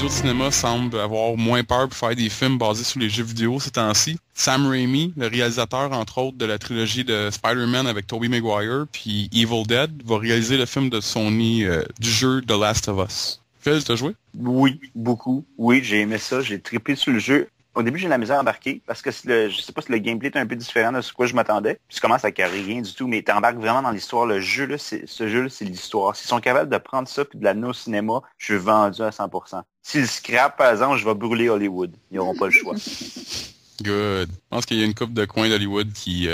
studios de cinéma semblent avoir moins peur pour faire des films basés sur les jeux vidéo ces temps-ci. Sam Raimi, le réalisateur entre autres de la trilogie de Spider-Man avec Tobey Maguire, puis Evil Dead, va réaliser le film de Sony du jeu The Last of Us. Phil, t'as joué? Oui, beaucoup. Oui, j'ai aimé ça. J'ai trippé sur le jeu. Au début, j'ai de la misère à embarquer parce que je sais pas si le gameplay est un peu différent de ce quoi je m'attendais. Puis je commence avec rien du tout, mais t'embarques vraiment dans l'histoire. Le jeu, là, ce jeu-là, c'est l'histoire. S'ils sont capables de prendre ça et de l'amener au cinéma, je suis vendu à 100%. S'ils scrapent, par exemple, je vais brûler Hollywood. Ils n'auront pas le choix. Good. Je pense qu'il y a une couple de coins d'Hollywood qui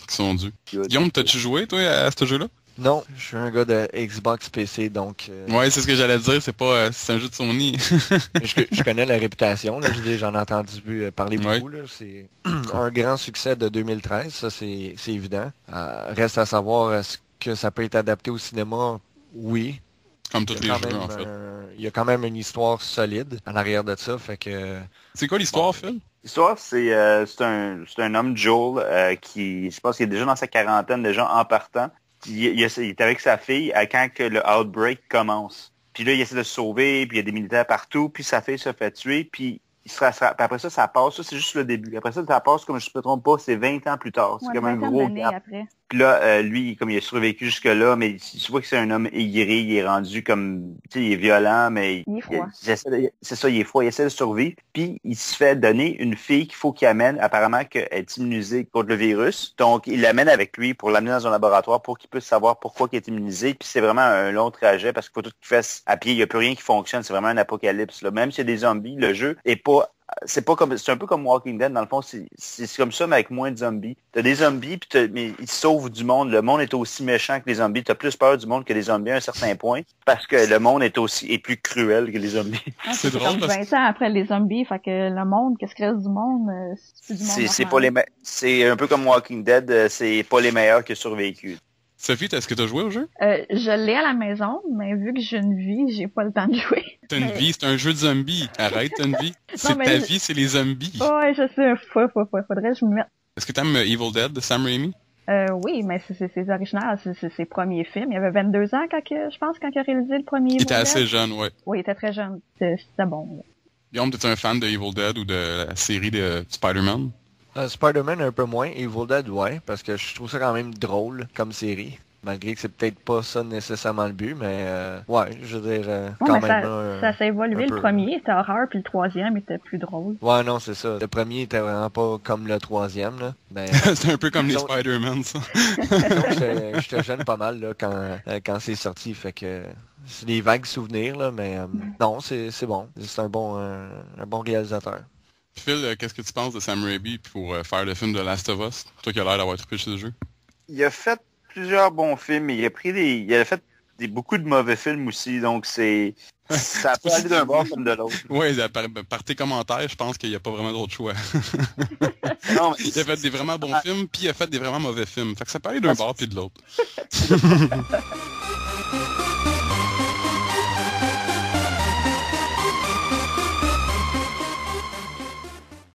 sont dus. Good. Guillaume, t'as-tu joué, toi, à ce jeu-là? Non, je suis un gars de Xbox PC, donc... Ouais, c'est ce que j'allais dire, c'est pas c'est un jeu de Sony. je connais la réputation, là, j'en ai entendu parler beaucoup. Ouais. Là, c'est un grand succès de 2013, ça c'est évident. Reste à savoir, est-ce que ça peut être adapté au cinéma? Oui. Comme tous les jeux, en fait. Il y a quand même une histoire solide en arrière de ça, fait que... C'est quoi l'histoire, Phil? L'histoire, c'est un homme, Joel, qui, je pense qu'il est déjà dans sa quarantaine, déjà en partant. Il est avec sa fille quand que le outbreak commence. Puis là, il essaie de se sauver, puis il y a des militaires partout, puis sa fille se fait tuer, puis puis après ça passe. Ça, c'est juste le début. Après ça passe, comme je ne me trompe pas, c'est 20 ans plus tard. C'est comme un gros gap. Après. Puis là, lui, comme il a survécu jusque-là, mais tu vois que c'est un homme aigri, il est rendu comme, tu sais, il est violent, mais... Il est froid. C'est ça, il est froid, il essaie de survivre. Puis il se fait donner une fille qu'il faut qu'il amène, apparemment qu'elle est immunisée contre le virus. Donc, il l'amène avec lui pour l'amener dans un laboratoire pour qu'il puisse savoir pourquoi il est immunisé. Puis c'est vraiment un long trajet parce qu'il faut tout qu'il fasse à pied. Il n'y a plus rien qui fonctionne. C'est vraiment un apocalypse, là. Même s'il y a des zombies, le jeu est pas... C'est un peu comme Walking Dead, dans le fond, c'est comme ça, mais avec moins de zombies. T'as des zombies, mais ils sauvent du monde. Le monde est aussi méchant que les zombies. T'as plus peur du monde que les zombies à un certain point, parce que le monde est plus cruel que les zombies. Ah, c'est drôle. Comme 20 ans après les zombies, fait que le monde, qu'est-ce qu'il reste du monde? C'est du monde c'est un peu comme Walking Dead, c'est pas les meilleurs qui ont survécu. Sophie, est-ce que t'as joué au jeu? Je l'ai à la maison, mais vu que j'ai une vie, j'ai pas le temps de jouer. T'as une vie, c'est un jeu de zombies. Arrête, t'as une vie. C'est ta vie, c'est les zombies. Ouais, je sais, faudrait que je me mette. Est-ce que t'aimes Evil Dead de Sam Raimi? Oui, mais c'est original, c'est ses premiers films. Il avait 22 ans je pense, quand il a réalisé le premier Evil Dead. Il était assez jeune, ouais. Oui, il était très jeune. C'était bon. Ouais. Guillaume, t'es un fan de Evil Dead ou de la série de Spider-Man? Spider-Man un peu moins, Evil Dead ouais, parce que je trouve ça quand même drôle comme série. Malgré que c'est peut-être pas ça nécessairement le but, mais ouais, je veux dire quand même... Ça s'est évolué, le premier était horreur, puis le troisième était plus drôle. Ouais, non, c'est ça. Le premier était vraiment pas comme le troisième, là. C'est un peu comme les Spider-Man, ça. J'étais jeune pas mal, là, quand c'est sorti, fait que... C'est des vagues souvenirs, là, mais non, c'est bon. C'est un bon réalisateur. Phil, qu'est-ce que tu penses de Sam Raimi pour faire le film de Last of Us? Toi qui as l'air d'avoir trippé sur le jeu. Il a fait plusieurs bons films, mais il a fait beaucoup de mauvais films aussi, donc ça peut aller d'un bord comme de l'autre. Oui, par tes commentaires, je pense qu'il n'y a pas vraiment d'autre choix. Non, mais il a fait des vraiment bons films, puis il a fait des vraiment mauvais films. Fait que ça peut aller d'un bord puis de l'autre.